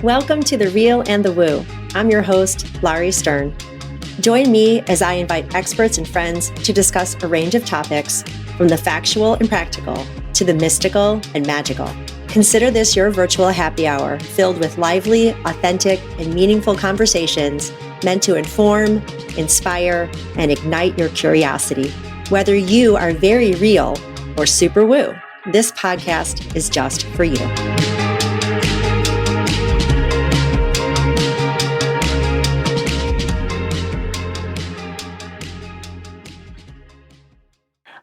Welcome to The Real and the Woo. I'm your host, Laurie Stern. Join me as I invite experts and friends to discuss a range of topics, from the factual and practical to the mystical and magical. Consider this your virtual happy hour filled with lively, authentic, and meaningful conversations meant to inform, inspire, and ignite your curiosity. Whether you are very real or super woo, this podcast is just for you.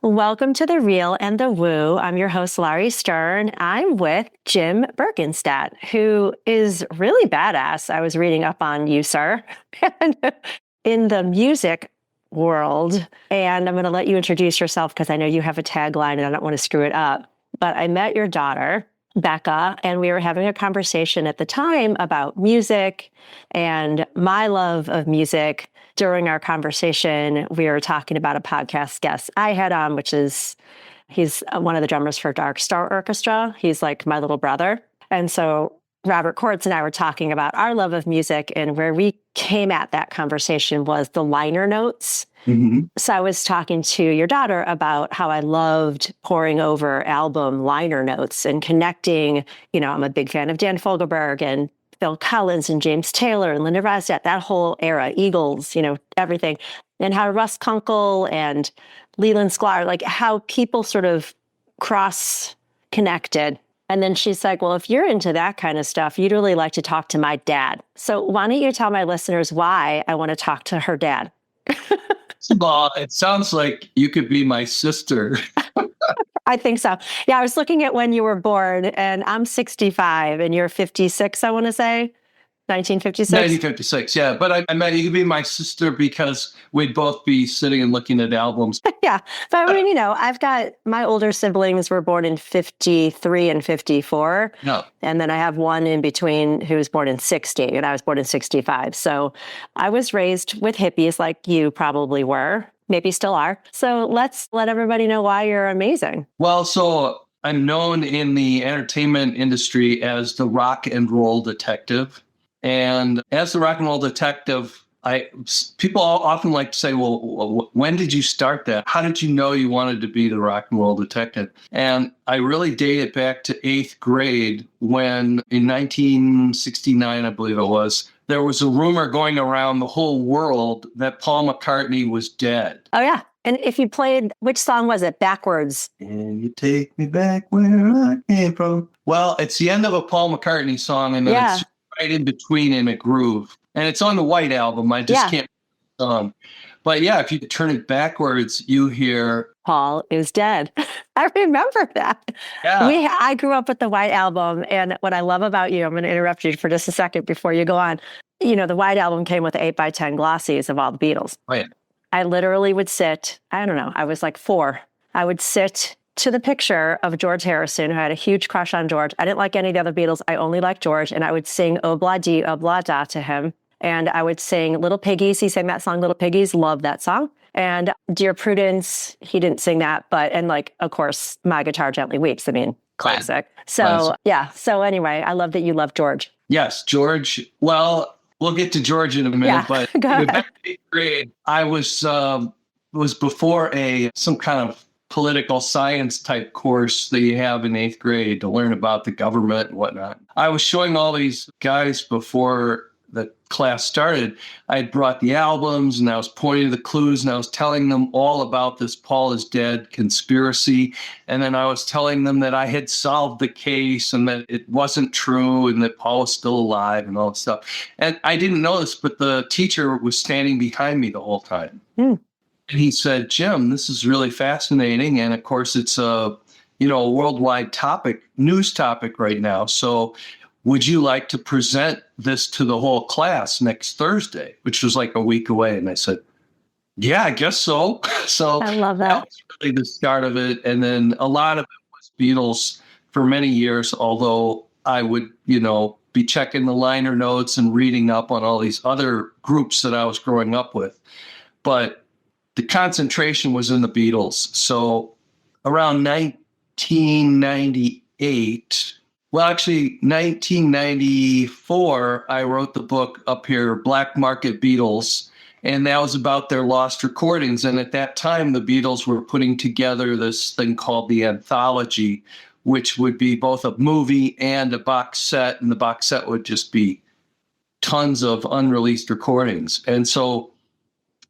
Welcome to The Real and the Woo. I'm your host, Laurie Stern. I'm with Jim Berkenstadt, who is really badass. I was reading up on you, sir, in the music world. And I'm going to let you introduce yourself because I know you have a tagline and I don't want to screw it up. But I met your daughter, Becca, and we were having a conversation at the time about music and my love of music. During our conversation, we were talking about a podcast guest I had on, he's one of the drummers for Dark Star Orchestra. He's like my little brother. And so Robert Kortz and I were talking about our love of music, and where we came at that conversation was the liner notes. Mm-hmm. So I was talking to your daughter about how I loved poring over album liner notes and connecting. I'm a big fan of Dan Fogelberg and Phil Collins and James Taylor and Linda Ronstadt, that whole era, Eagles, everything. And how Russ Kunkel and Leland Sklar, like how people sort of cross-connected. And then she's like, well, if you're into that kind of stuff, you'd really like to talk to my dad. So why don't you tell my listeners why I want to talk to her dad? Well, it sounds like you could be my sister. I think so. Yeah, I was looking at when you were born, and I'm 65, and you're 56, I want to say. 1956? 1956, yeah. But I meant you could be my sister because we'd both be sitting and looking at albums. Yeah. But I mean, I've got my older siblings were born in 53 and 54. No. And then I have one in between who was born in 60, and I was born in 65. So I was raised with hippies like you probably were, maybe still are. So let's let everybody know why you're amazing. Well, so I'm known in the entertainment industry as the rock and roll detective. And as the rock and roll detective, people often like to say, well, when did you start that? How did you know you wanted to be the rock and roll detective? And I really date it back to 8th grade when in 1969, I believe it was, there was a rumor going around the whole world that Paul McCartney was dead. Oh, yeah. And if you played, which song was it? Backwards. And you take me back where I came from. Well, it's the end of a Paul McCartney song, and then it's right in between in a groove. And it's on the White Album. I just can't remember the song. But yeah, if you turn it backwards, you hear Paul is dead. I remember that. Yeah. I grew up with the White Album. And what I love about you, I'm going to interrupt you for just a second before you go on. The White Album came with 8x10 glossies of all the Beatles. Oh, yeah. I literally would sit, I don't know, I was like 4. I would sit to the picture of George Harrison, who had a huge crush on George. I didn't like any of the other Beatles. I only liked George. And I would sing Obla Di, Obla Da to him. And I would sing Little Piggies. He sang that song, Little Piggies. Love that song. And Dear Prudence, he didn't sing that. And of course, My Guitar Gently Weeps. I mean, classic. So, yeah. So anyway, I love that you love George. Yes, George. Well, we'll get to George in a minute. But back in 8th grade, I was before some kind of political science type course that you have in 8th grade to learn about the government and whatnot. I was showing all these guys before the class started. I had brought the albums and I was pointing to the clues and I was telling them all about this Paul is dead conspiracy. And then I was telling them that I had solved the case and that it wasn't true and that Paul was still alive and all that stuff. And I didn't know this, but the teacher was standing behind me the whole time. Mm. And he said, Jim, this is really fascinating. And of course, it's a worldwide news topic right now. So would you like to present this to the whole class next Thursday, which was like a week away? And I said, yeah, I guess so. So I love that. That was really the start of it. And then a lot of it was Beatles for many years, although I would, be checking the liner notes and reading up on all these other groups that I was growing up with. But the concentration was in the Beatles. So around 1998, Well, actually, 1994, I wrote the book up here, Black Market Beatles, and that was about their lost recordings. And at that time, the Beatles were putting together this thing called the anthology, which would be both a movie and a box set. And the box set would just be tons of unreleased recordings. And so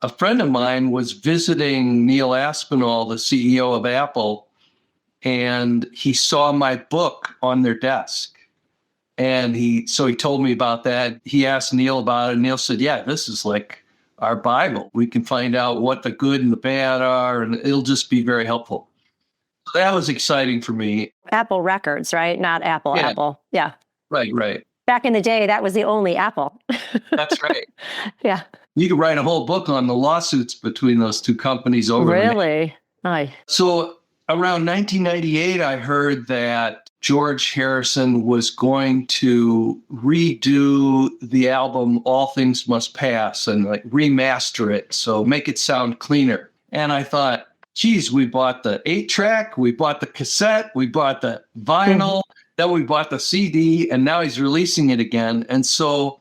a friend of mine was visiting Neil Aspinall, the CEO of Apple, and he saw my book on their desk. And he told me about that. He asked Neil about it. Neil said, yeah, this is like our Bible. We can find out what the good and the bad are, and it'll just be very helpful. So that was exciting for me. Apple Records, right? Not Apple, Yeah. Apple. Yeah. Right. Back in the day, that was the only Apple. That's right. Yeah. You could write a whole book on the lawsuits between those two companies over. Really? So around 1998, I heard that George Harrison was going to redo the album All Things Must Pass and like remaster it, so make it sound cleaner. And I thought, geez, we bought the 8-track, we bought the cassette, we bought the vinyl, then we bought the CD, and now he's releasing it again. And so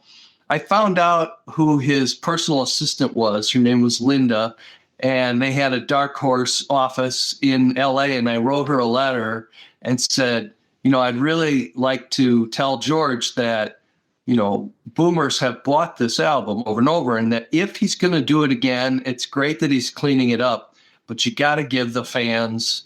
I found out who his personal assistant was. Her name was Linda. And they had a Dark Horse office in LA, and I wrote her a letter and said, I'd really like to tell George that, boomers have bought this album over and over, and that if he's going to do it again, it's great that he's cleaning it up, but you got to give the fans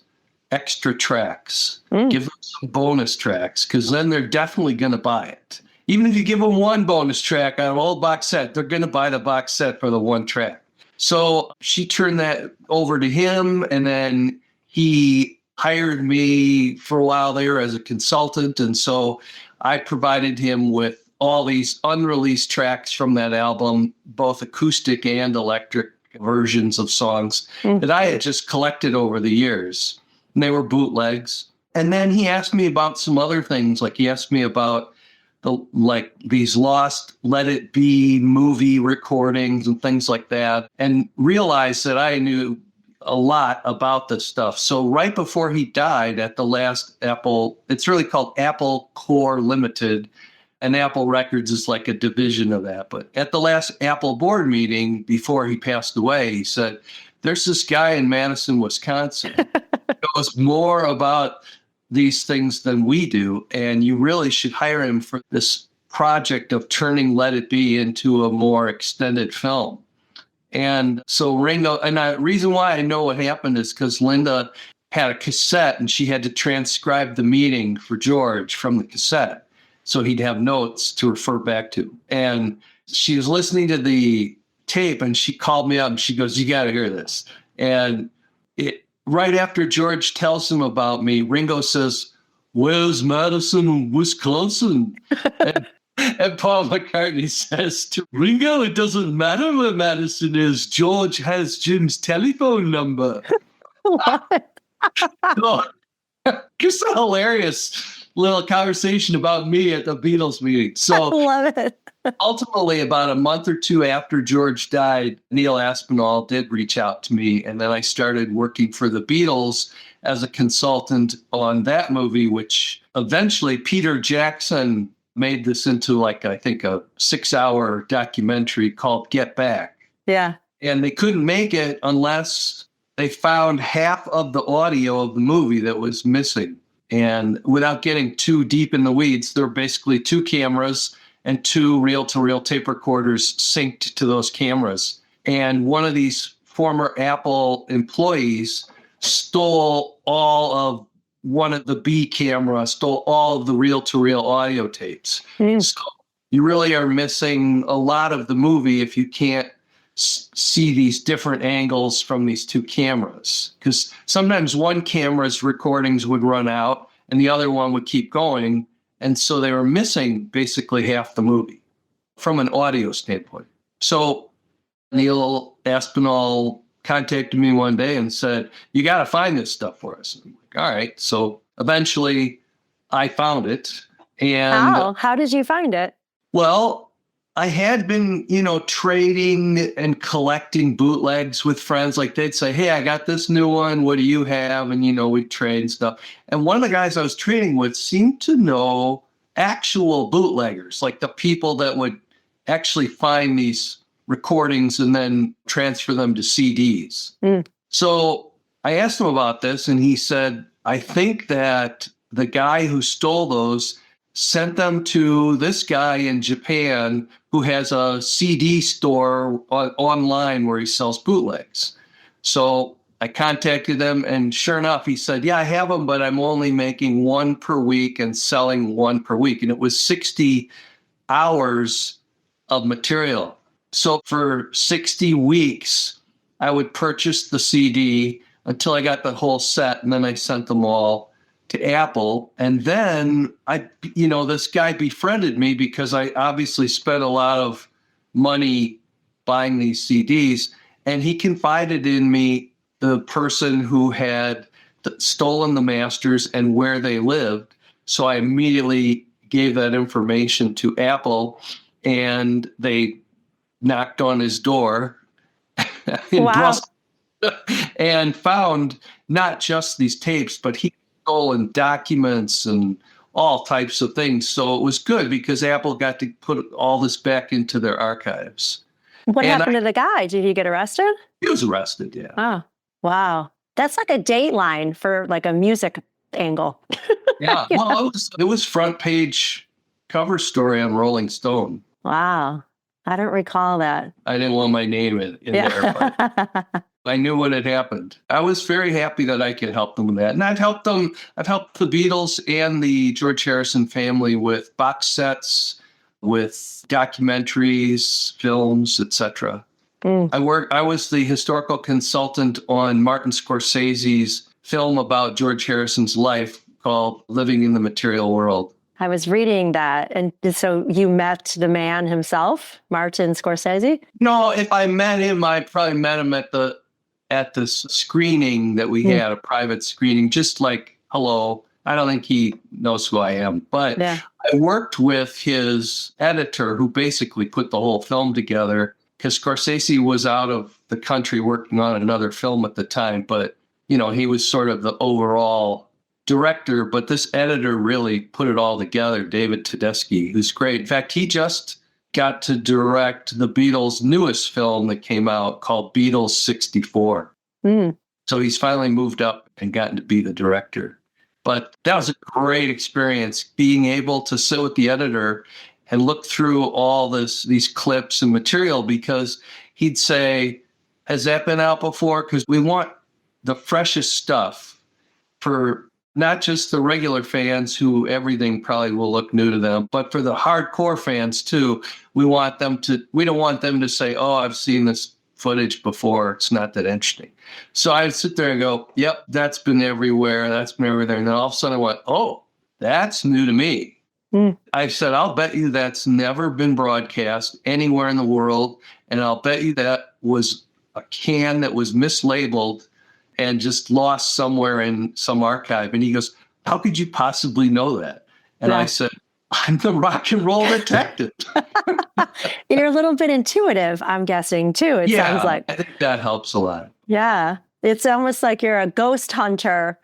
extra tracks, give them some bonus tracks, because then they're definitely going to buy it. Even if you give them one bonus track on an old box set, they're going to buy the box set for the one track. So she turned that over to him, and then he hired me for a while there as a consultant. And so I provided him with all these unreleased tracks from that album, both acoustic and electric versions of songs that I had just collected over the years. And they were bootlegs. And then he asked me about some other things. Like he asked me about these lost Let It Be movie recordings and things like that, and realized that I knew a lot about this stuff. So right before he died at the last Apple, it's really called Apple Core Limited, and Apple Records is like a division of that. But at the last Apple board meeting before he passed away, he said, there's this guy in Madison, Wisconsin who knows more about these things than we do, and you really should hire him for this project of turning Let It Be into a more extended film. And so Ringo, and the reason why I know what happened is because Linda had a cassette and she had to transcribe the meeting for George from the cassette, so he'd have notes to refer back to. And she was listening to the tape and she called me up and she goes, you got to hear this. And right after George tells him about me, Ringo says, where's Madison, Wisconsin? and Paul McCartney says to Ringo, it doesn't matter where Madison is. George has Jim's telephone number. What? So, just a hilarious little conversation about me at the Beatles meeting. So I love it. Ultimately, about a month or two after George died, Neil Aspinall did reach out to me, and then I started working for the Beatles as a consultant on that movie, which eventually Peter Jackson made this into I think a 6-hour documentary called Get Back. Yeah. And they couldn't make it unless they found half of the audio of the movie that was missing. And without getting too deep in the weeds, there were basically 2 cameras and 2 reel-to-reel tape recorders synced to those cameras. And one of these former Apple employees stole all of one of the B camera, stole all of the reel-to-reel audio tapes. So you really are missing a lot of the movie if you can't see these different angles from these 2 cameras. Because sometimes one camera's recordings would run out and the other one would keep going. And so they were missing basically half the movie from an audio standpoint. So Neil Aspinall contacted me one day and said, you got to find this stuff for us. I'm like, all right. So eventually I found it. And How did you find it? Well, I had been, trading and collecting bootlegs with friends. Like they'd say, hey, I got this new one. What do you have? And, we'd trade and stuff. And one of the guys I was trading with seemed to know actual bootleggers, like the people that would actually find these recordings and then transfer them to CDs. So I asked him about this, and he said, I think that the guy who stole those sent them to this guy in Japan who has a CD store online where he sells bootlegs. So I contacted him, and sure enough, he said, yeah, I have them, but I'm only making one per week and selling one per week. And it was 60 hours of material. So for 60 weeks, I would purchase the CD until I got the whole set, and then I sent them all to Apple. And then this guy befriended me because I obviously spent a lot of money buying these CDs, and he confided in me the person who had stolen the masters and where they lived. So I immediately gave that information to Apple, and they knocked on his door in Brussels and found not just these tapes, but he stolen documents and all types of things. So it was good because Apple got to put all this back into their archives. What happened to the guy? Did he get arrested? He was arrested, yeah. Oh, wow. That's like a Dateline for like a music angle. Yeah, well, it was front page cover story on Rolling Stone. Wow. I don't recall that. I didn't want my name in there, but I knew what had happened. I was very happy that I could help them with that. And I've helped the Beatles and the George Harrison family with box sets, with documentaries, films, etc. I was the historical consultant on Martin Scorsese's film about George Harrison's life called Living in the Material World. I was reading that. And so you met the man himself, Martin Scorsese? No, if I met him, I probably met him at this screening that we had, a private screening, just like, hello. I don't think he knows who I am. But I worked with his editor who basically put the whole film together because Scorsese was out of the country working on another film at the time. But, he was sort of the overall director, but this editor really put it all together, David Tedeschi, who's great. In fact, he just got to direct the Beatles' newest film that came out called Beatles 64. So he's finally moved up and gotten to be the director. But that was a great experience, being able to sit with the editor and look through all these clips and material, because he'd say, has that been out before? Because we want the freshest stuff for not just the regular fans who everything probably will look new to them, but for the hardcore fans too. We don't want them to say, oh, I've seen this footage before. It's not that interesting. So I would sit there and go, yep, that's been everywhere. That's been everywhere. And then all of a sudden I went, oh, that's new to me. I said, I'll bet you that's never been broadcast anywhere in the world. And I'll bet you that was a can that was mislabeled and just lost somewhere in some archive. And he goes, how could you possibly know that? And I said, I'm the rock and roll detective. You're a little bit intuitive, I'm guessing, too. It sounds like. I think that helps a lot. Yeah. It's almost like you're a ghost hunter,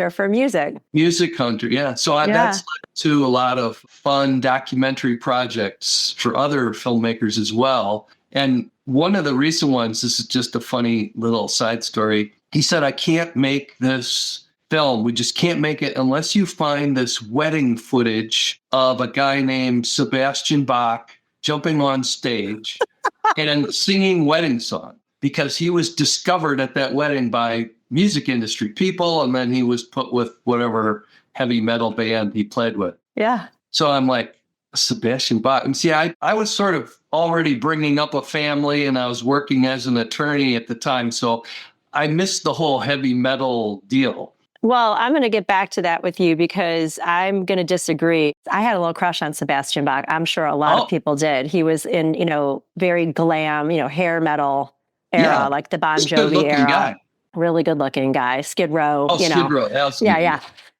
for music. Music hunter, yeah. So that's led to a lot of fun documentary projects for other filmmakers as well. And one of the recent ones, this is just a funny little side story. He said, I can't make this film. We just can't make it unless you find this wedding footage of a guy named Sebastian Bach jumping on stage and singing wedding song, because he was discovered at that wedding by music industry people. And then he was put with whatever heavy metal band he played with. Yeah. So I'm like, Sebastian Bach. And see, I was sort of already bringing up a family, and I was working as an attorney at the time. So I missed the whole heavy metal deal. Well, I'm going to get back to that with you because I'm going to disagree. I had a little crush on Sebastian Bach. I'm sure a lot of people did. He was in, very glam, hair metal era, like the Bon Jovi era. Guy. Really good looking guy. Skid Row. Skid Row. Yeah.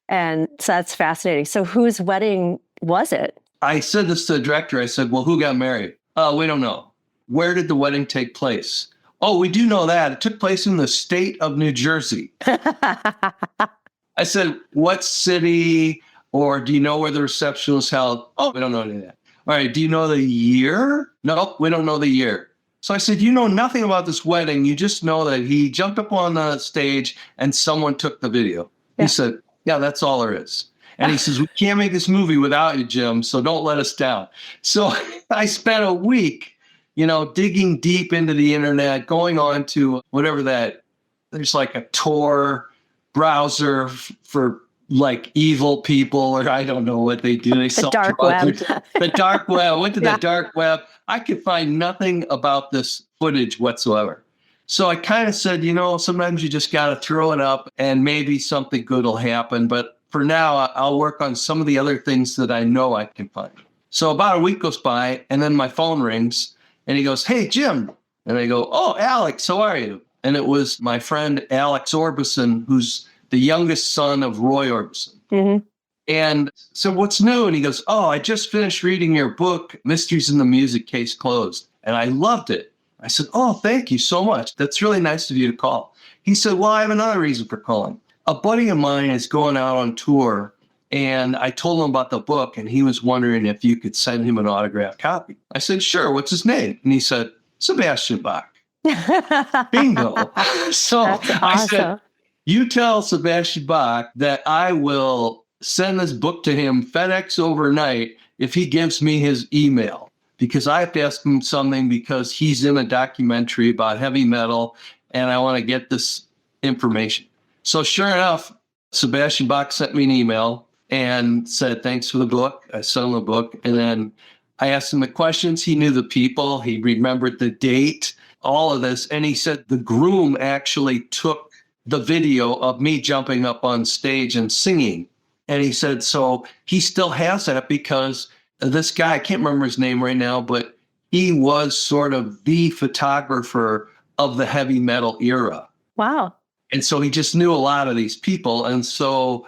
And so that's fascinating. So whose wedding was it? I said this to the director. I said, well, who got married? We don't know. Where did the wedding take place? Oh, we do know that. It took place in the state of New Jersey. I said, what city, or do you know where the reception was held? Oh, we don't know any of that. All right, do you know the year? Nope, we don't know the year. So I said, you know nothing about this wedding. You just know that he jumped up on the stage and someone took the video. Yeah. He said, yeah, that's all there is. And he says, we can't make this movie without you, Jim, so don't let us down. So I spent a week, digging deep into the internet, going on to whatever there's like a Tor browser for like evil people, or I don't know what they do. They the dark web. The dark web. I went to the dark web. I could find nothing about this footage whatsoever. So I kind of said, sometimes you just got to throw it up and maybe something good will happen. But for now, I'll work on some of the other things that I know I can find. So about a week goes by, and then my phone rings, and he goes, hey, Jim. And I go, oh, Alex, how are you? And it was my friend Alex Orbison, who's the youngest son of Roy Orbison. Mm-hmm. And so what's new? And he goes, oh, I just finished reading your book, Mysteries in the Music, Case Closed. And I loved it. I said, oh, thank you so much. That's really nice of you to call. He said, well, I have another reason for calling. A buddy of mine is going out on tour, and I told him about the book, and he was wondering if you could send him an autographed copy. I said, sure, what's his name? And he said, Sebastian Bach. Bingo. So awesome. I said, you tell Sebastian Bach that I will send this book to him FedEx overnight if he gives me his email, because I have to ask him something because he's in a documentary about heavy metal and I want to get this information. So sure enough, Sebastian Bach sent me an email and said, thanks for the book. I sent him the book. And then I asked him the questions. He knew the people. He remembered the date, all of this. And he said the groom actually took the video of me jumping up on stage and singing. And he said, so he still has that because this guy, I can't remember his name right now, but he was sort of the photographer of the heavy metal era. Wow. And so he just knew a lot of these people. And so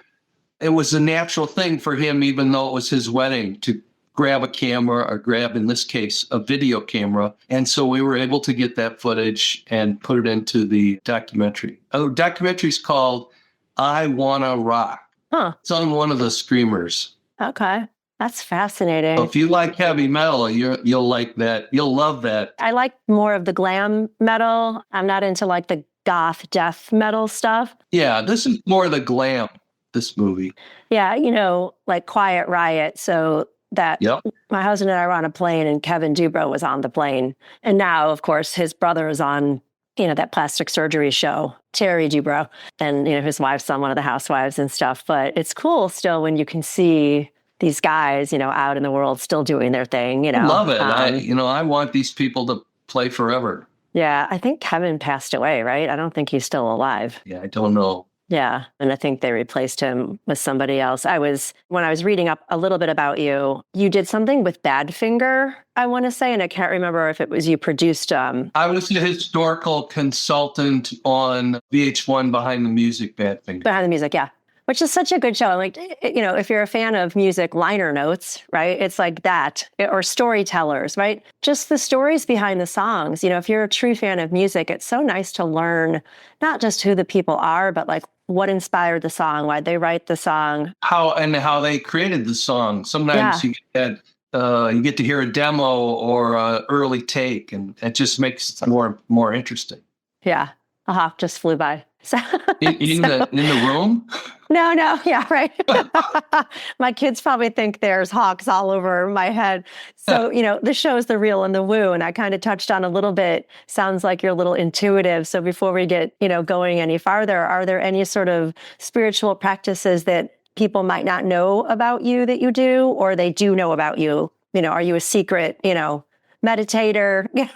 it was a natural thing for him, even though it was his wedding, to grab a camera or grab, in this case, a video camera. And so we were able to get that footage and put it into the documentary. The documentary is called I Wanna Rock. Huh. It's on one of the streamers. Okay. That's fascinating. So if you like heavy metal, you'll like that. You'll love that. I like more of the glam metal. I'm not into like the goth death metal stuff. Yeah, this is more the glam, this movie. Yeah, like Quiet Riot. So that my husband and I were on a plane and Kevin Dubrow was on the plane. And now, of course, his brother is on, that plastic surgery show, Terry Dubrow. And, his wife's on one of the housewives and stuff. But it's cool still when you can see these guys, out in the world still doing their thing, I love it. I want these people to play forever. Yeah, I think Kevin passed away, right? I don't think he's still alive. Yeah, I don't know. Yeah, and I think they replaced him with somebody else. When I was reading up a little bit about you, you did something with Badfinger, I want to say, and I can't remember if it was you produced. I was a historical consultant on VH1 Behind the Music, Badfinger. Behind the Music, yeah. Which is such a good show. Like, if you're a fan of music, liner notes, right? It's like that, or storytellers, right? Just the stories behind the songs. If you're a true fan of music, it's so nice to learn not just who the people are, but like what inspired the song, why they write the song, how they created the song. Sometimes you get to hear a demo or an early take, and it just makes it more interesting. Yeah, just flew by. So, in the room? No, yeah, right. My kids probably think there's hawks all over my head. So, the show's The Real and the Woo, and I kind of touched on a little bit. Sounds like you're a little intuitive. So before we get, going any farther, are there any sort of spiritual practices that people might not know about you that you do, or they do know about you? Are you a secret, meditator?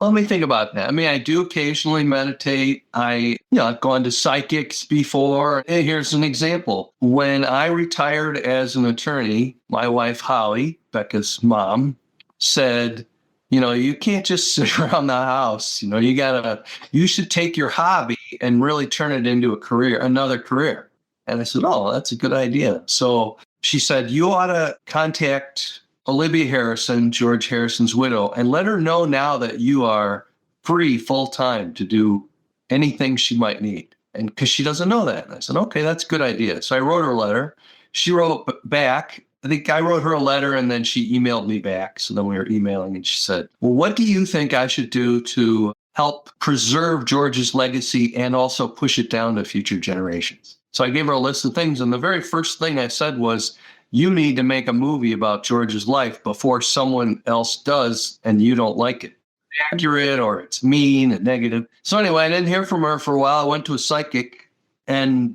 Let me think about that. I mean, I do occasionally meditate. I've gone to psychics before. And here's an example. When I retired as an attorney, my wife, Holly, Becca's mom, said, you can't just sit around the house. You should take your hobby and really turn it into another career. And I said, oh, that's a good idea. So she said, you ought to contact Olivia Harrison, George Harrison's widow, and let her know now that you are free full time to do anything she might need. And because she doesn't know that. And I said, okay, that's a good idea. So I wrote her a letter. She wrote back. I think I wrote her a letter and then she emailed me back. So then we were emailing and she said, well, what do you think I should do to help preserve George's legacy and also push it down to future generations? So I gave her a list of things. And the very first thing I said was, you need to make a movie about George's life before someone else does and you don't like it. Accurate or it's mean and negative. So anyway, I didn't hear from her for a while. I went to a psychic and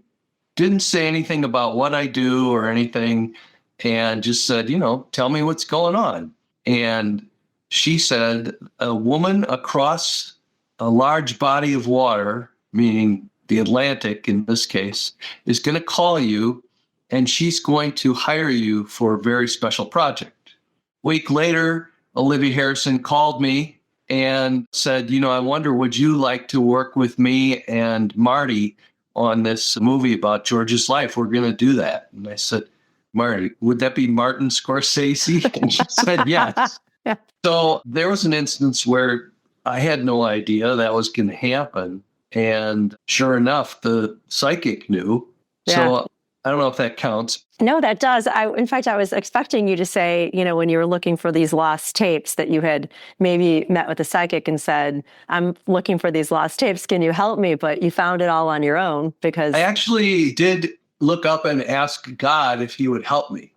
didn't say anything about what I do or anything and just said, tell me what's going on. And she said, a woman across a large body of water, meaning the Atlantic in this case, is going to call you and she's going to hire you for a very special project. A week later, Olivia Harrison called me and said, I wonder, would you like to work with me and Marty on this movie about George's life? We're going to do that. And I said, Marty, would that be Martin Scorsese? And she said, yes. Yeah. So there was an instance where I had no idea that was going to happen. And sure enough, the psychic knew. Yeah. So I don't know if that counts. No, that does. In fact, I was expecting you to say, when you were looking for these lost tapes, that you had maybe met with a psychic and said, I'm looking for these lost tapes. Can you help me? But you found it all on your own because... I actually did look up and ask God if he would help me.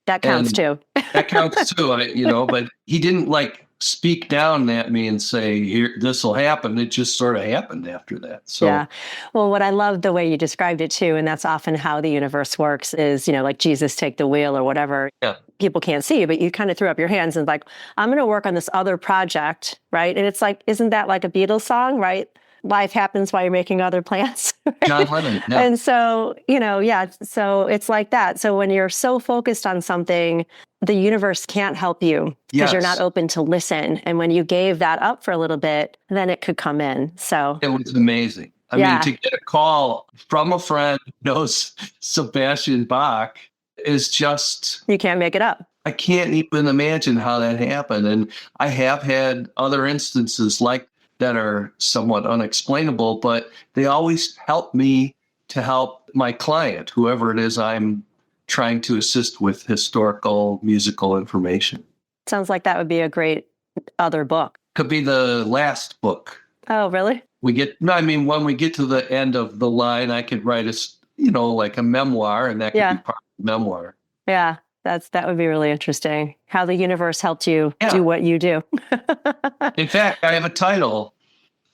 That counts too. That counts too, but he didn't speak down at me and say, here, this will happen. It just sort of happened after that. So yeah. Well, what I love the way you described it too, and that's often how the universe works is, like Jesus take the wheel or whatever. Yeah. People can't see, but you kind of threw up your hands and I'm going to work on this other project, right? And it's isn't that like a Beatles song, right? Life happens while you're making other plans. Right? John Lennon. Yeah. And so, so it's like that. So when you're so focused on something, the universe can't help you because you're not open to listen. And when you gave that up for a little bit, then it could come in. So it was amazing. I mean, to get a call from a friend who knows Sebastian Bach is just... You can't make it up. I can't even imagine how that happened. And I have had other instances that are somewhat unexplainable, but they always help me to help my client, whoever it is I'm trying to assist with historical, musical information. Sounds like that would be a great other book. Could be the last book. Oh, really? When we get to the end of the line, I could write a memoir, and that could be part of the memoir. Yeah, that would be really interesting. How the universe helped you do what you do. In fact, I have a title,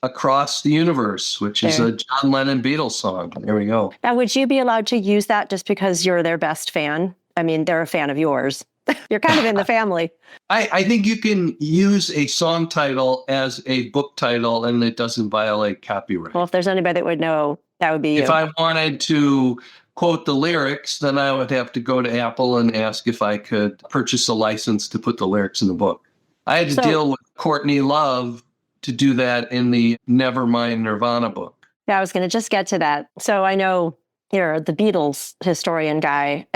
Across the Universe, which is a John Lennon Beatles song. There we go. Now, would you be allowed to use that just because you're their best fan? I mean, they're a fan of yours. You're kind of in the family. I think you can use a song title as a book title and it doesn't violate copyright. Well, if there's anybody that would know, that would be you. If I wanted to quote the lyrics, then I would have to go to Apple and ask if I could purchase a license to put the lyrics in the book. I had to deal with Courtney Love to do that in the Nevermind Nirvana book. Yeah, I was going to just get to that. So I know you're the Beatles historian guy,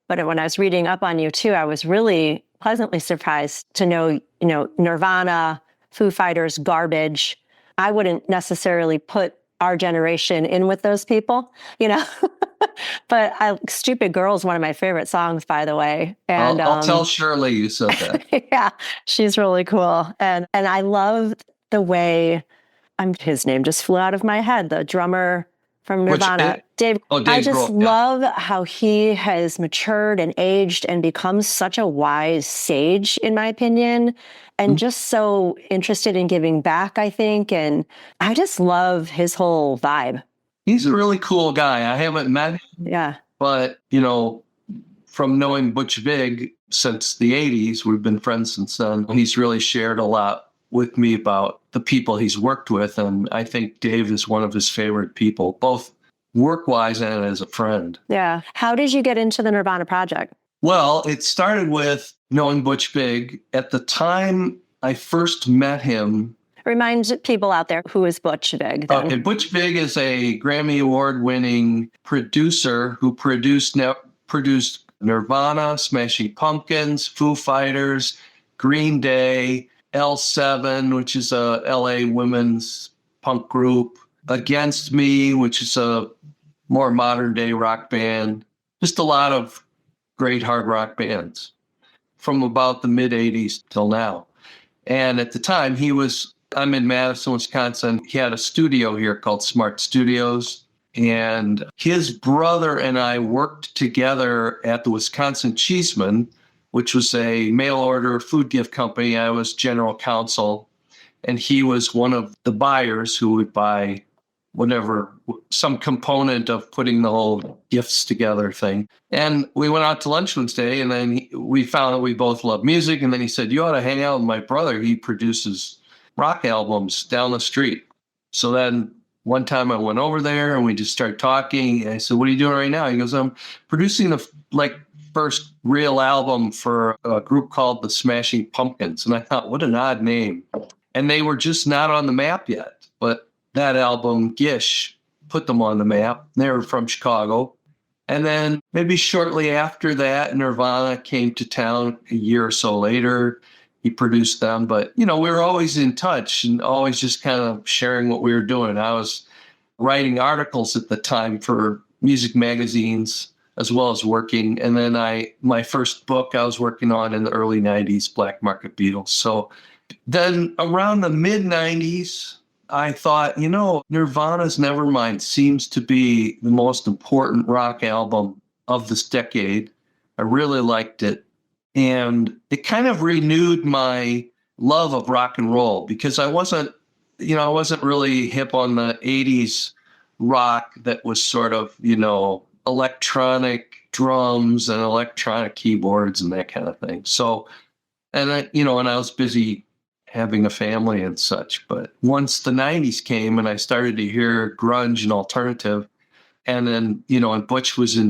but when I was reading up on you too, I was really pleasantly surprised to know, Nirvana, Foo Fighters, Garbage. I wouldn't necessarily put our generation in with those people, but Stupid Girl is one of my favorite songs, by the way. And I'll tell Shirley you said that. Yeah, she's really cool. And I love the way his name just flew out of my head, the drummer from Nirvana, Dave. I just love how he has matured and aged and become such a wise sage, in my opinion, and just so interested in giving back, I think. And I just love his whole vibe. He's a really cool guy. I haven't met him. Yeah. But, from knowing Butch Vig since the 80s, we've been friends since then. He's really shared a lot with me about the people he's worked with. And I think Dave is one of his favorite people, both work-wise and as a friend. Yeah. How did you get into the Nirvana project? Well, it started with knowing Butch Vig. At the time I first met him... Remind people out there, who is Butch Vig? Okay, Butch Vig is a Grammy Award-winning producer who produced Nirvana, Smashing Pumpkins, Foo Fighters, Green Day, L7, which is a LA women's punk group, Against Me, which is a more modern day rock band. Just a lot of great hard rock bands from about the mid 80s till now. And at the time I'm in Madison, Wisconsin. He had a studio here called Smart Studios. And his brother and I worked together at the Wisconsin Cheeseman, which was a mail order food gift company. I was general counsel, and he was one of the buyers who would buy whatever, some component of putting the whole gifts together thing. And we went out to lunch one day, and then we found that we both love music. And then he said, you ought to hang out with my brother. He produces rock albums down the street. So then one time I went over there and we just started talking. And I said, what are you doing right now? He goes, I'm producing the first real album for a group called the Smashing Pumpkins. And I thought, what an odd name. And they were just not on the map yet. But that album, Gish, put them on the map. They were from Chicago. And then maybe shortly after that, Nirvana came to town a year or so later. He produced them, but, we were always in touch and always just kind of sharing what we were doing. I was writing articles at the time for music magazines as well as working. And then my first book I was working on in the early 90s, Black Market Beatles. So then around the mid 90s, I thought, Nirvana's Nevermind seems to be the most important rock album of this decade. I really liked it. And it kind of renewed my love of rock and roll because I wasn't really hip on the 80s rock that was sort of, electronic drums and electronic keyboards and that kind of thing. So, and I was busy having a family and such. But once the 90s came and I started to hear grunge and alternative, and then, and Butch was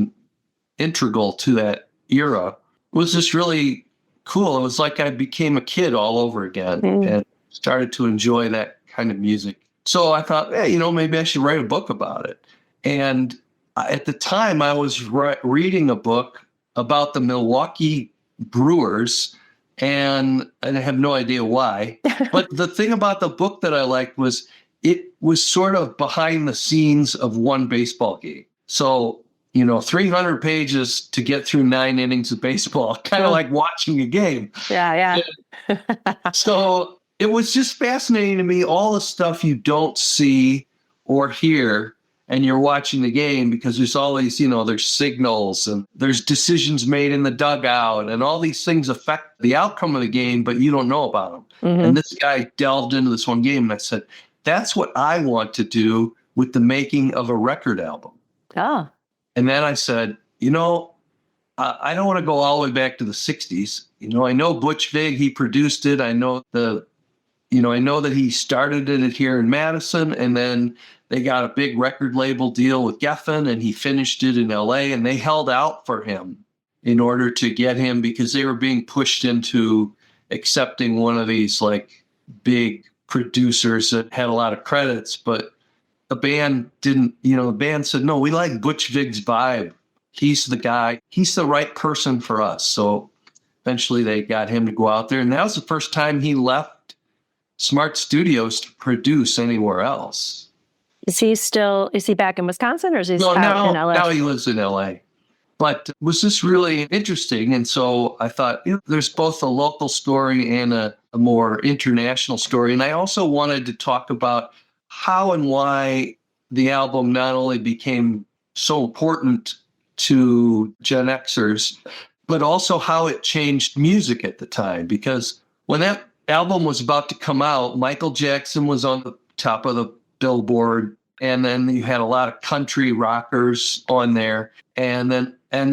integral to that era, was just really cool. It was like I became a kid all over again and started to enjoy that kind of music. So I thought, hey, maybe I should write a book about it. And at the time, I was reading a book about the Milwaukee Brewers, and I have no idea why. But the thing about the book that I liked was it was sort of behind the scenes of one baseball game. So 300 pages to get through 9 innings of baseball, kind of like watching a game. Yeah. So it was just fascinating to me, all the stuff you don't see or hear, and you're watching the game because there's all these, there's signals and there's decisions made in the dugout and all these things affect the outcome of the game, but you don't know about them. Mm-hmm. And this guy delved into this one game and I said, that's what I want to do with the making of a record album. Oh. And then I said, I don't want to go all the way back to the 60s. I know Butch Vig, he produced it. I know I know that he started it here in Madison, and then they got a big record label deal with Geffen, and he finished it in LA, and they held out for him in order to get him because they were being pushed into accepting one of these big producers that had a lot of credits, but the band didn't, the band said, no, we like Butch Vig's vibe. He's the guy. He's the right person for us. So eventually they got him to go out there. And that was the first time he left Smart Studios to produce anywhere else. Is he back in Wisconsin or is he out in LA? Now he lives in LA. But it was just really interesting. And so I thought, there's both a local story and a more international story. And I also wanted to talk about how and why the album not only became so important to Gen Xers, but also how it changed music at the time. Because when that album was about to come out, Michael Jackson was on the top of the Billboard, and then you had a lot of country rockers on there, and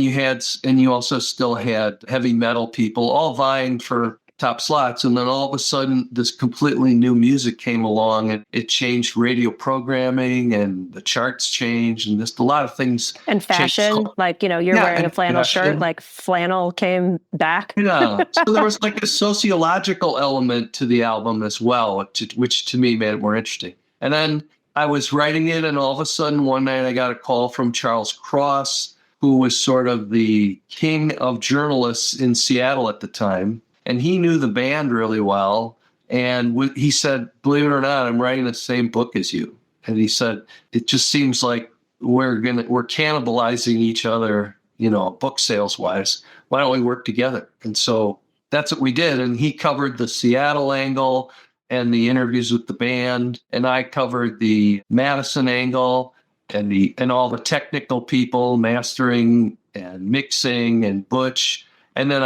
you also still had heavy metal people all vying for top slots. And then all of a sudden, this completely new music came along and it changed radio programming and the charts changed and just a lot of things. And fashion, you're wearing a flannel shirt, flannel came back. Yeah. So there was a sociological element to the album as well, which to me made it more interesting. And then I was writing it, and all of a sudden one night I got a call from Charles Cross, who was sort of the king of journalists in Seattle at the time. And he knew the band really well. And he said, believe it or not, I'm writing the same book as you. And he said, it just seems like we're cannibalizing each other, book sales wise. Why don't we work together? And so that's what we did. And he covered the Seattle angle and the interviews with the band. And I covered the Madison angle and all the technical people, mastering and mixing and Butch. And then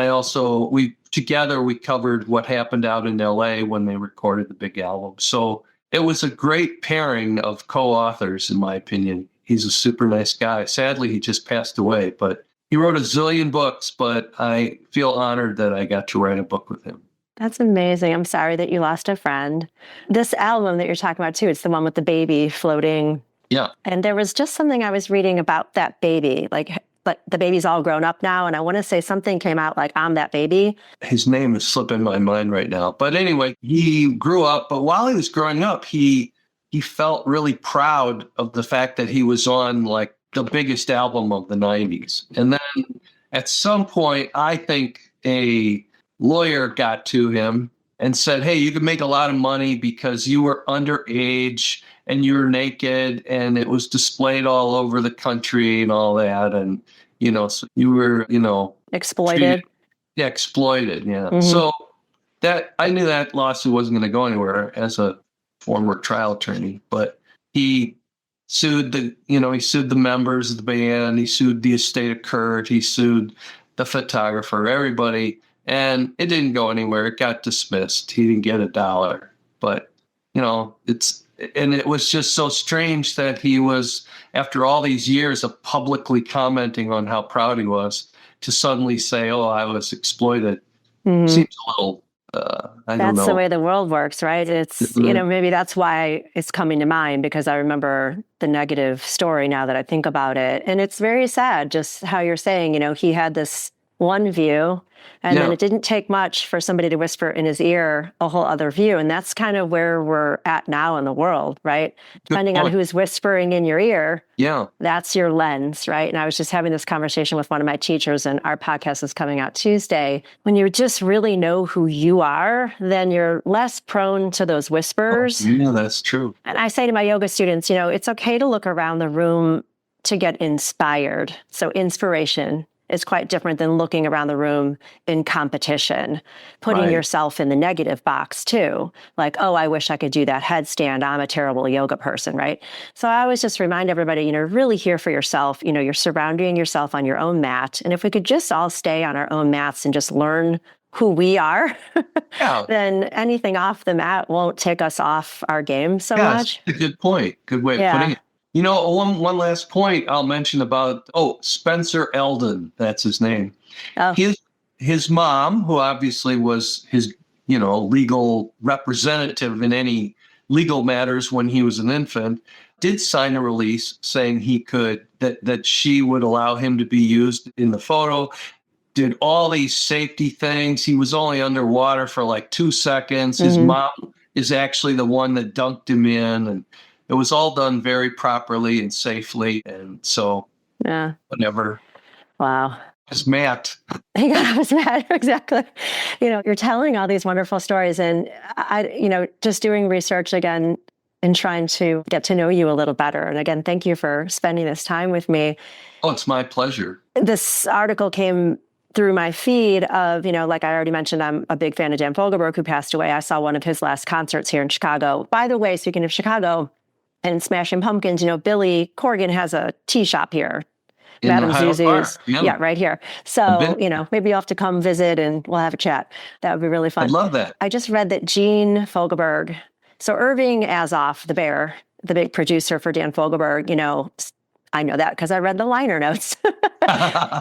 we covered what happened out in LA when they recorded the big album. So it was a great pairing of co-authors, in my opinion. He's a super nice guy. Sadly, he just passed away, but he wrote a zillion books, but I feel honored that I got to write a book with him. That's amazing. I'm sorry that you lost a friend. This album that you're talking about too, it's the one with the baby floating. Yeah. And there was just something I was reading about that baby, but the baby's all grown up now. And I want to say something came out like, I'm that baby. His name is slipping my mind right now. But anyway, he grew up, but while he was growing up, he felt really proud of the fact that he was on like the biggest album of the 90s. And then at some point, I think a lawyer got to him and said, hey, you can make a lot of money because you were underage and you were naked and it was displayed all over the country and all that. And, so you were, exploited. Exploited. Yeah. Mm-hmm. So that I knew that lawsuit wasn't going to go anywhere as a former trial attorney, but he sued the members of the band. He sued the estate of Kurt. He sued the photographer, everybody. And it didn't go anywhere. It got dismissed. He didn't get $1. But, it was just so strange that he was, after all these years of publicly commenting on how proud he was, to suddenly say, oh, I was exploited. Mm-hmm. Seems a little, I don't know. That's the way the world works, right? It's, maybe that's why it's coming to mind, because I remember the negative story now that I think about it. And it's very sad, just how you're saying, he had this one view, and then it didn't take much for somebody to whisper in his ear a whole other view. And that's kind of where we're at now in the world, right? Depending on who's whispering in your ear, that's your lens, right? And I was just having this conversation with one of my teachers, and our podcast is coming out Tuesday. When you just really know who you are, then you're less prone to those whispers. Oh, yeah, that's true. And I say to my yoga students, it's okay to look around the room to get inspired. So inspiration is quite different than looking around the room in competition, putting yourself in the negative box too. Like, oh, I wish I could do that headstand. I'm a terrible yoga person, right? So I always just remind everybody, really here for yourself. You're surrounding yourself on your own mat. And if we could just all stay on our own mats and just learn who we are, then anything off the mat won't take us off our game so much. That's a good point. Good way of putting it. One last point I'll mention about, Spencer Eldon, that's his name. Oh. His mom, who obviously was his, legal representative in any legal matters when he was an infant, did sign a release saying that she would allow him to be used in the photo, did all these safety things. He was only underwater for like 2 seconds. Mm-hmm. His mom is actually the one that dunked him in, and it was all done very properly and safely. And so, whatever. Wow. It's Matt. I was Matt, exactly. You're telling all these wonderful stories, and I, just doing research again and trying to get to know you a little better. And again, thank you for spending this time with me. Oh, it's my pleasure. This article came through my feed of, like I already mentioned, I'm a big fan of Dan Fogelberg, who passed away. I saw one of his last concerts here in Chicago. By the way, speaking of Chicago, and Smashing Pumpkins, Billy Corgan has a tea shop here. In Madame Zuzu's. Yeah, right here. So, maybe you'll have to come visit and we'll have a chat. That would be really fun. I'd love that. I just read that Gene Fogelberg, so Irving Azoff, the bear, the big producer for Dan Fogelberg, I know that because I read the liner notes.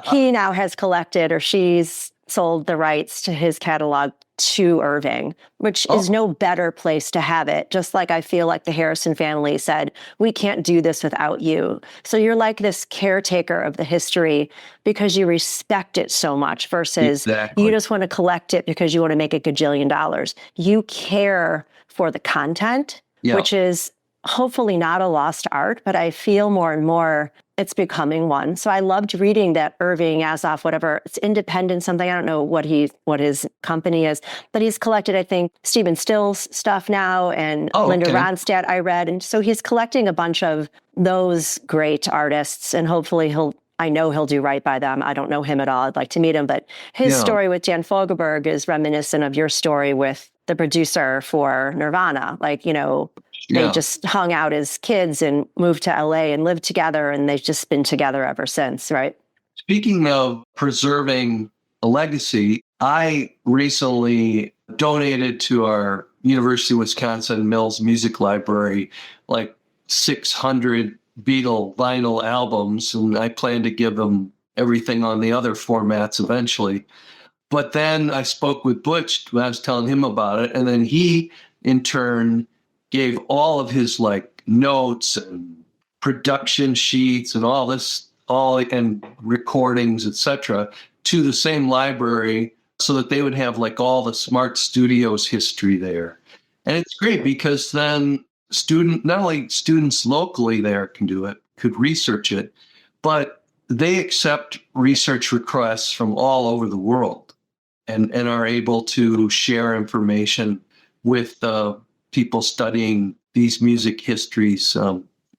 He now has collected, or she's sold the rights to his catalog to Irving, which is no better place to have it. Just like I feel like the Harrison family said, we can't do this without you. So you're like this caretaker of the history because you respect it so much versus you just want to collect it because you want to make $1 gajillion. You care for the content, which is hopefully not a lost art, but I feel more and more it's becoming one. So I loved reading that Irving Azoff, whatever, it's independent something. I don't know what his company is, but he's collected, I think, Stephen Still's stuff now and Linda Ronstadt I read. And so he's collecting a bunch of those great artists, and hopefully I know he'll do right by them. I don't know him at all. I'd like to meet him, but his story with Dan Fogelberg is reminiscent of your story with the producer for Nirvana. Like, they just hung out as kids and moved to LA and lived together, and they've just been together ever since, right? Speaking of preserving a legacy, I recently donated to our University of Wisconsin Mills Music Library like 600 Beatle vinyl albums, and I plan to give them everything on the other formats eventually. But then I spoke with Butch when I was telling him about it, and then he, in turn, gave all of his like notes and production sheets and and recordings, etc., to the same library so that they would have like all the Smart Studios history there. And it's great because then not only students locally there can do it, could research it, but they accept research requests from all over the world and are able to share information with people studying these music histories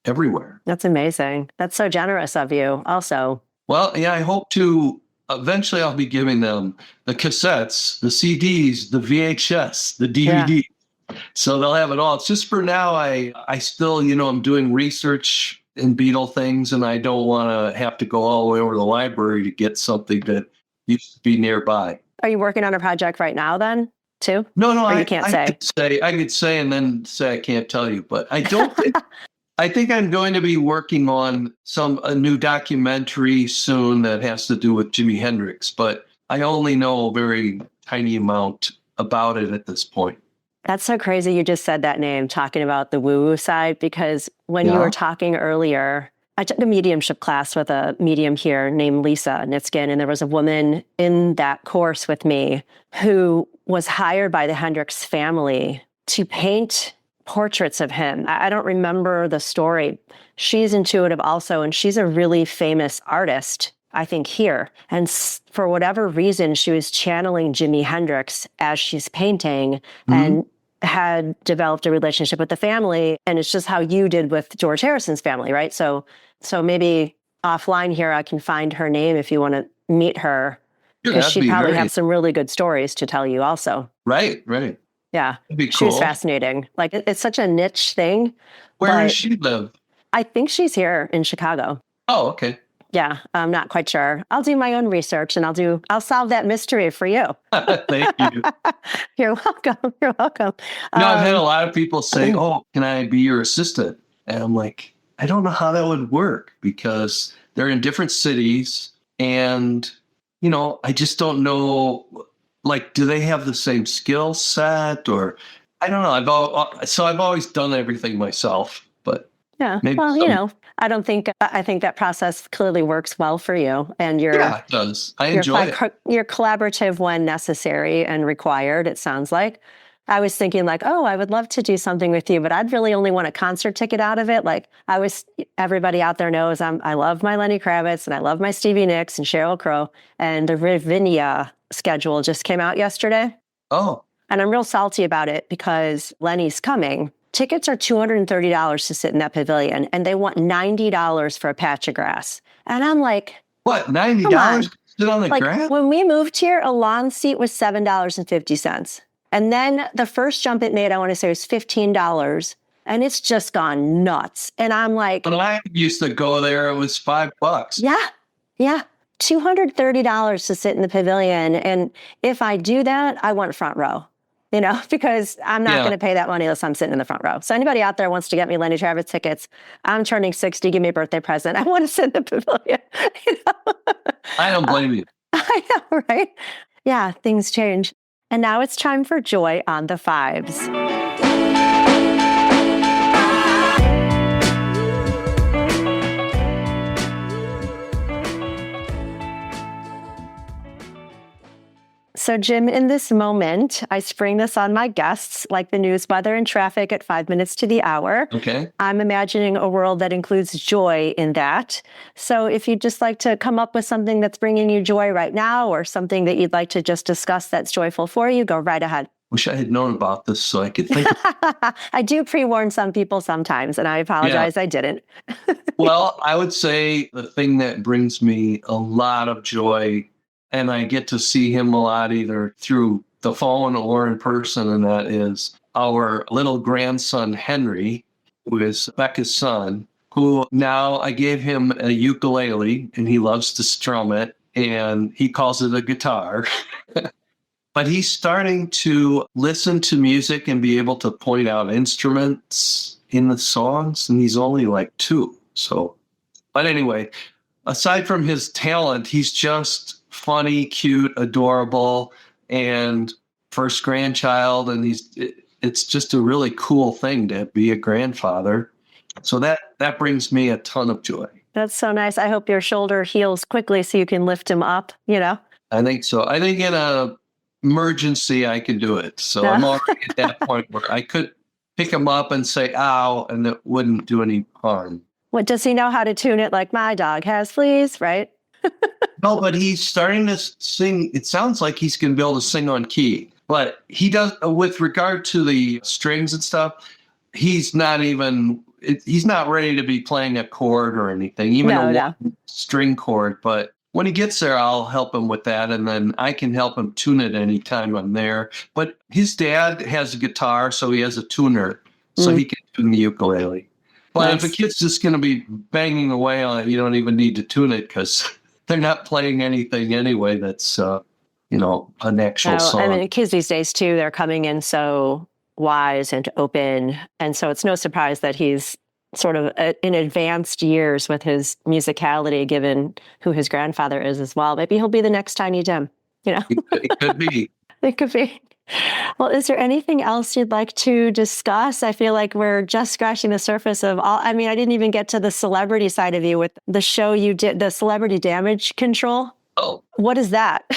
everywhere. That's amazing. That's so generous of you also. Well, yeah, I hope to eventually I'll be giving them the cassettes, the CDs, the VHS, the DVD. Yeah. So they'll have it all. It's just for now, I still, I'm doing research in Beatle things, and I don't want to have to go all the way over to the library to get something that used to be nearby. Are you working on a project right now then, too? No, you can't say. I could say and then say I can't tell you, but I don't think. I think I'm going to be working on a new documentary soon that has to do with Jimi Hendrix, but I only know a very tiny amount about it at this point. That's so crazy you just said that name, talking about the woo-woo side, because when you were talking earlier, I took a mediumship class with a medium here named Lisa Nitskin, and there was a woman in that course with me who was hired by the Hendrix family to paint portraits of him. I don't remember the story. She's intuitive also, and she's a really famous artist, I think, here. And for whatever reason, she was channeling Jimi Hendrix as she's painting and had developed a relationship with the family. And it's just how you did with George Harrison's family, right? So maybe offline here, I can find her name if you want to meet her, because she probably has some really good stories to tell you also. Right. Yeah. That'd be cool. She was fascinating. Like, it's such a niche thing. Where does she live? I think she's here in Chicago. Oh, okay. Yeah, I'm not quite sure. I'll do my own research and I'll solve that mystery for you. Thank you. You're welcome. You're welcome. I've had a lot of people say, "Oh, can I be your assistant?" And I'm like, I don't know how that would work because they're in different cities, and I just don't know. Like, do they have the same skill set, or I don't know. I've always done everything myself, but yeah. Well, I think that process clearly works well for you, and it does. I enjoy it. You're collaborative when necessary and required. It sounds like. I was thinking like, oh, I would love to do something with you, but I'd really only want a concert ticket out of it. Like everybody out there knows I love my Lenny Kravitz and I love my Stevie Nicks and Sheryl Crow, and the Ravinia schedule just came out yesterday. Oh. And I'm real salty about it because Lenny's coming. Tickets are $230 to sit in that pavilion, and they want $90 for a patch of grass. And I'm like, what, $90 to sit on the grass? When we moved here, a lawn seat was $7.50. And then the first jump it made, I want to say, was $15. And it's just gone nuts. And I'm like, when I used to go there, it was $5. Yeah. $230 to sit in the pavilion. And if I do that, I want front row, because I'm not going to pay that money unless I'm sitting in the front row. So anybody out there wants to get me Lenny Kravitz tickets, I'm turning 60, give me a birthday present. I want to sit in the pavilion. I don't blame you. I know, right? Yeah, things change. And now it's time for Joy on the Fives. So, Jim, in this moment, I spring this on my guests like the news, weather, and traffic at 5 minutes to the hour. Okay. I'm imagining a world that includes joy in that. So, if you'd just like to come up with something that's bringing you joy right now, or something that you'd like to just discuss that's joyful for you, go right ahead. Wish I had known about this so I could think. I do pre-warn some people sometimes, and I apologize I didn't. Well, I would say the thing that brings me a lot of joy, and I get to see him a lot either through the phone or in person, and that is our little grandson, Henry, who is Becca's son, who now I gave him a ukulele, and he loves to strum it, and he calls it a guitar. But he's starting to listen to music and be able to point out instruments in the songs, and he's only like 2. So, but anyway, aside from his talent, he's just funny, cute, adorable, and first grandchild, and it's just a really cool thing to be a grandfather. So that brings me a ton of joy. That's so nice. I hope your shoulder heals quickly so you can lift him up, I think so. I think in a emergency I can do it. So I'm already at that point where I could pick him up and say ow, and it wouldn't do any harm. What, does he know how to tune it like my dog has, fleas, right? No, but he's starting to sing. It sounds like he's going to be able to sing on key. But he does, with regard to the strings and stuff, he's not ready to be playing a chord or anything, even one string chord. But when he gets there, I'll help him with that, and then I can help him tune it anytime I'm there. But his dad has a guitar, so he has a tuner, so he can tune the ukulele. But if a kid's just going to be banging away on it, you don't even need to tune it because they're not playing anything anyway that's, an actual song. I mean, kids these days, too, they're coming in so wise and open. And so it's no surprise that he's sort of in advanced years with his musicality, given who his grandfather is as well. Maybe he'll be the next Tiny Tim, It could be. It could be. Well, is there anything else you'd like to discuss? I feel like we're just scratching the surface of all. I mean, I didn't even get to the celebrity side of you with the show you did, the Celebrity Damage Control. Oh. What is that?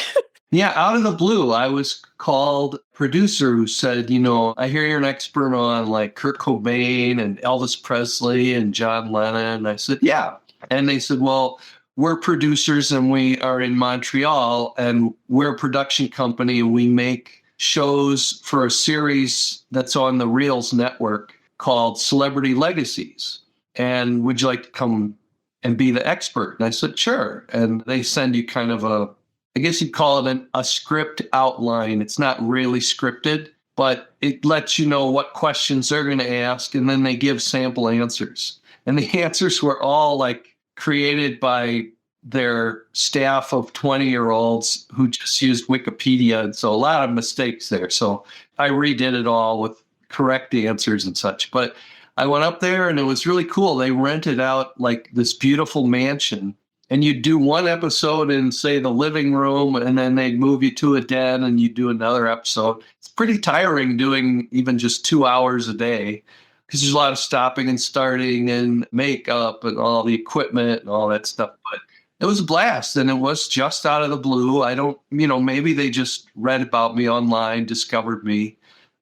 Yeah, out of the blue, I was called producer who said, I hear you're an expert on like Kurt Cobain and Elvis Presley and John Lennon. I said, yeah. And they said, well, we're producers and we are in Montreal and we're a production company and we make shows for a series that's on the Reels network called Celebrity Legacies. And would you like to come and be the expert? And I said, sure. And they send you kind of I guess you'd call it a script outline. It's not really scripted, but it lets you know what questions they're going to ask. And then they give sample answers. And the answers were all like created by their staff of 20-year-olds who just used Wikipedia. And so a lot of mistakes there. So I redid it all with correct answers and such. But I went up there and it was really cool. They rented out like this beautiful mansion. And you'd do one episode in, say, the living room, and then they'd move you to a den and you'd do another episode. It's pretty tiring doing even just 2 hours a day because there's a lot of stopping and starting and makeup and all the equipment and all that stuff. But it was a blast, and it was just out of the blue. I don't, maybe they just read about me online, discovered me,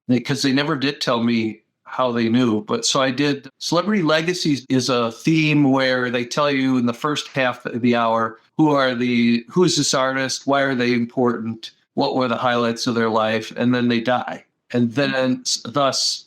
because they never did tell me how they knew. But so I did. Celebrity Legacies is a theme where they tell you in the first half of the hour, who's this artist? Why are they important? What were the highlights of their life? And then they die. And then thus,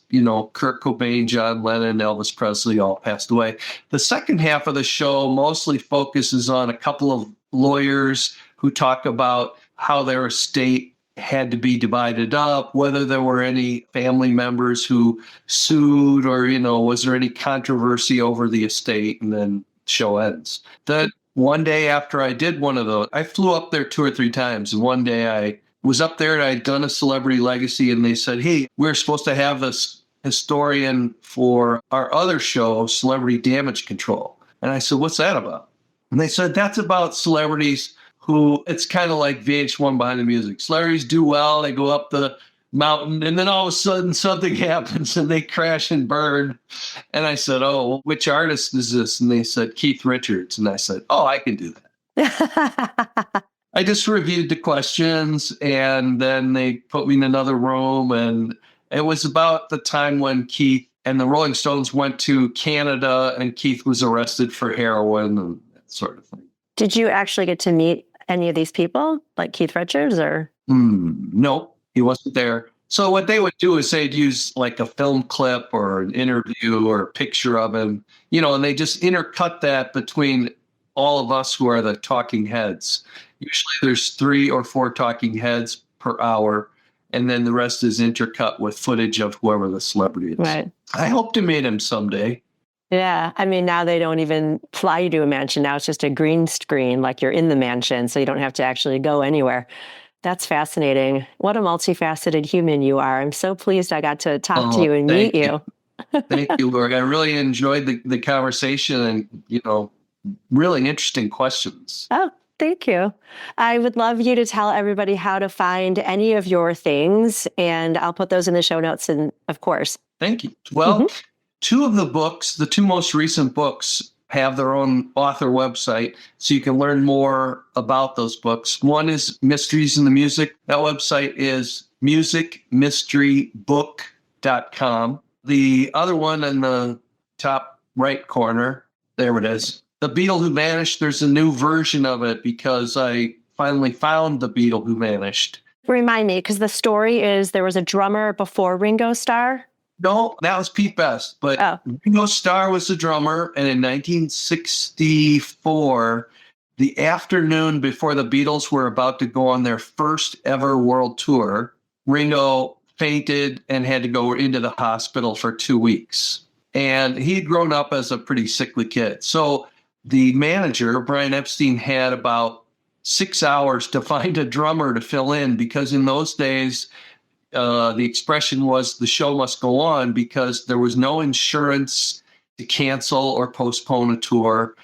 Kurt Cobain, John Lennon, Elvis Presley all passed away. The second half of the show mostly focuses on a couple of lawyers who talk about how their estate had to be divided up, whether there were any family members who sued or, was there any controversy over the estate, and then show ends. That one day after I did one of those, I flew up there 2 or 3 times. And one day I was up there and I'd done a Celebrity Legacy and they said, hey, we're supposed to have this historian for our other show, Celebrity Damage Control. And I said, what's that about? And they said, that's about celebrities who, it's kind of like VH1 Behind the Music. Celebrities do well, they go up the mountain, and then all of a sudden something happens and they crash and burn. And I said, oh, which artist is this? And they said, Keith Richards. And I said, oh, I can do that. I just reviewed the questions, and then they put me in another room, and it was about the time when Keith and the Rolling Stones went to Canada, and Keith was arrested for heroin and that sort of thing. Did you actually get to meet any of these people, like Keith Richards, or? No, he wasn't there. So what they would do is they'd use like a film clip or an interview or a picture of him, and they just intercut that between all of us who are the talking heads. Usually there's 3 or 4 talking heads per hour, and then the rest is intercut with footage of whoever the celebrity is. Right. I hope to meet him someday. Yeah. I mean, now they don't even fly you to a mansion. Now it's just a green screen, like you're in the mansion, so you don't have to actually go anywhere. That's fascinating. What a multifaceted human you are. I'm so pleased I got to talk to you and meet you. Thank you, Lord. I really enjoyed the conversation and, really interesting questions. Oh, thank you. I would love you to tell everybody how to find any of your things, and I'll put those in the show notes, and of course. Thank you. Well, 2 of the books, the 2 most recent books, have their own author website, so you can learn more about those books. One is Mysteries in the Music. That website is musicmysterybook.com. The other one in the top right corner, there it is. The Beatle Who Vanished, there's a new version of it because I finally found the Beatle Who Vanished. Remind me, because the story is there was a drummer before Ringo Starr? No, that was Pete Best, but Ringo Starr was the drummer, and in 1964, the afternoon before the Beatles were about to go on their first ever world tour, Ringo fainted and had to go into the hospital for 2 weeks. And he'd grown up as a pretty sickly kid. So the manager, Brian Epstein, had about 6 hours to find a drummer to fill in, because in those days, the expression was the show must go on, because there was no insurance to cancel or postpone a tour.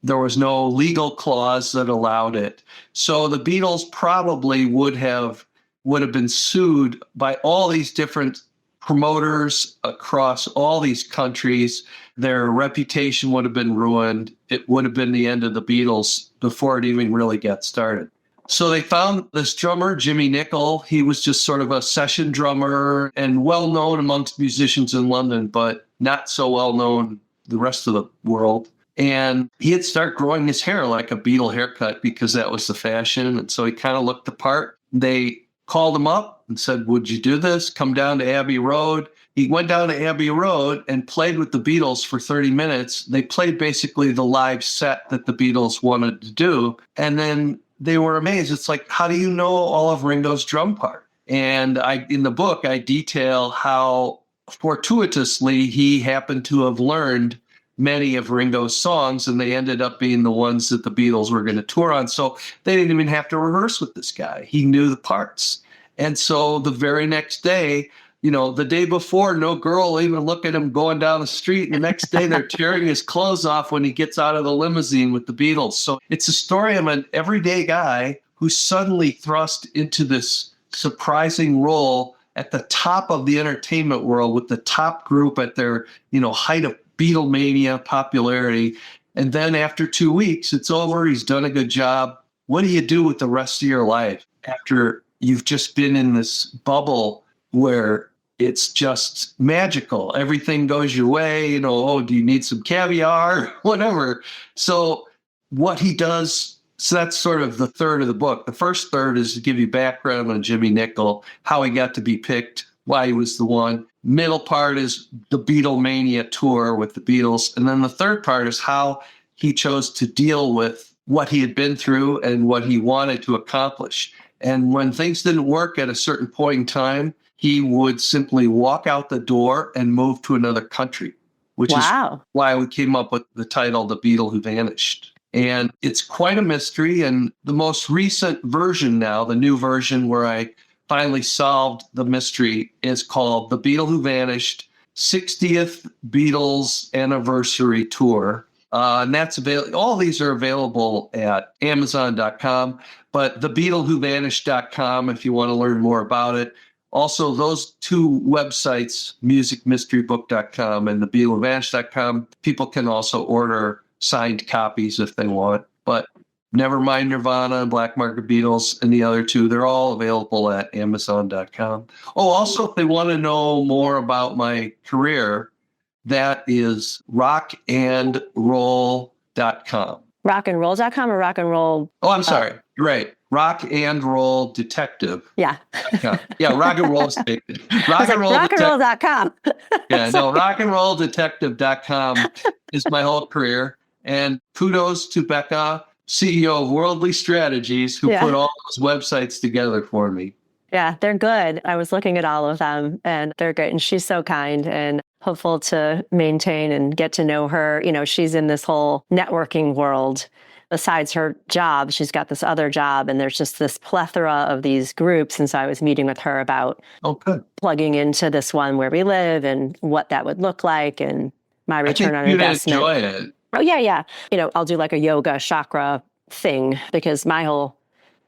There was no legal clause that allowed it. So the Beatles probably would have been sued by all these different promoters across all these countries. Their reputation would have been ruined. It would have been the end of the Beatles before it even really got started. So they found this drummer, Jimmy Nicol. He was just sort of a session drummer and well known amongst musicians in London, but not so well known the rest of the world. And he had started growing his hair like a Beatle haircut because that was the fashion. And so he kind of looked the part. They called him up and said, would you do this? Come down to Abbey Road. He went down to Abbey Road and played with the Beatles for 30 minutes. They played basically the live set that the Beatles wanted to do. And then they were amazed. It's like, how do you know all of Ringo's drum part? And in the book, I detail how fortuitously he happened to have learned many of Ringo's songs, and they ended up being the ones that the Beatles were going to tour on. So they didn't even have to rehearse with this guy. He knew the parts. And so the very next day, the day before, no girl will even look at him going down the street. And the next day, they're tearing his clothes off when he gets out of the limousine with the Beatles. So it's a story of an everyday guy who's suddenly thrust into this surprising role at the top of the entertainment world with the top group at their, height of Beatlemania popularity. And then after 2 weeks, it's over. He's done a good job. What do you do with the rest of your life after you've just been in this bubble where it's just magical? Everything goes your way. Do you need some caviar? Whatever. So what he does, so that's sort of the third of the book. The first third is to give you background on Jimmy Nicol, how he got to be picked, why he was the one. Middle part is the Beatlemania tour with the Beatles. And then the third part is how he chose to deal with what he had been through and what he wanted to accomplish. And when things didn't work at a certain point in time, he would simply walk out the door and move to another country, which is why we came up with the title, The Beatle Who Vanished. And it's quite a mystery. And the most recent version now, the new version where I finally solved the mystery, is called The Beatle Who Vanished 60th Beatles Anniversary Tour. And that's available. All these are available at Amazon.com, but thebeatlewhovanished.com if you want to learn more about it. Also, those 2 websites, musicmysterybook.com and thebeatlewhovanished.com, people can also order signed copies if they want. But Nevermind Nirvana, Black Market Beatles, and the other two. They're all available at Amazon.com. Oh, also, if they want to know more about my career, that is rockandroll.com. Rockandroll.com or rock and roll? Oh, I'm sorry. You're right. Rock and Roll Detective. Yeah. Yeah, rock and roll. Rockandroll.com. Yeah, no, rockandrolldetective.com is my whole career. And kudos to Becca, CEO of Worldly Strategies, who put all those websites together for me. Yeah, they're good. I was looking at all of them and they're great. And she's so kind and hopeful to maintain and get to know her. You know, she's in this whole networking world. Besides her job, she's got this other job, and there's just this plethora of these groups. And so I was meeting with her about plugging into this one where we live and what that would look like and my return on investment. Enjoy it. Oh, yeah. You know, I'll do like a yoga chakra thing because my whole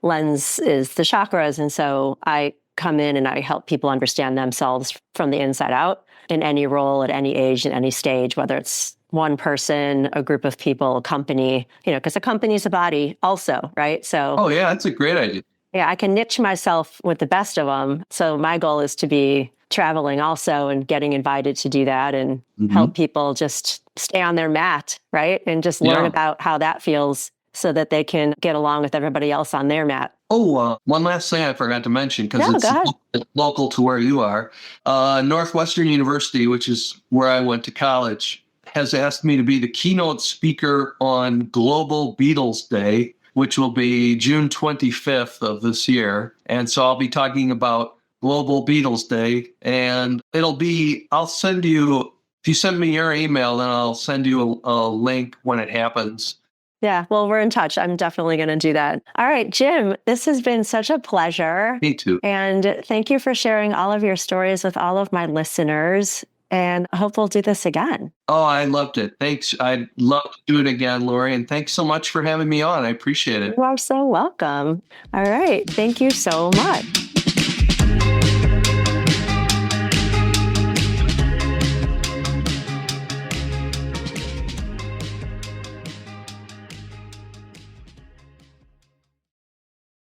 lens is the chakras. And so I come in and I help people understand themselves from the inside out in any role, at any age, at any stage, whether it's one person, a group of people, a company, you know, because a company is a body also, right? So, oh yeah, that's a great idea. Yeah, I can niche myself with the best of them. So my goal is to be traveling also and getting invited to do that and help people just stay on their mat, right? And just learn about how that feels so that they can get along with everybody else on their mat. Oh, one last thing I forgot to mention, because it's local to where you are. Northwestern University, which is where I went to college, has asked me to be the keynote speaker on Global Beatles Day, which will be June 25th of this year. And so I'll be talking about Global Beatles Day. And I'll send you, if you send me your email, then I'll send you a link when it happens. Yeah, well, we're in touch. I'm definitely going to do that. All right, Jim, this has been such a pleasure. Me too. And thank you for sharing all of your stories with all of my listeners. And I hope we'll do this again. Oh, I loved it. Thanks. I'd love to do it again, Lori. And thanks so much for having me on. I appreciate it. You are so welcome. All right. Thank you so much.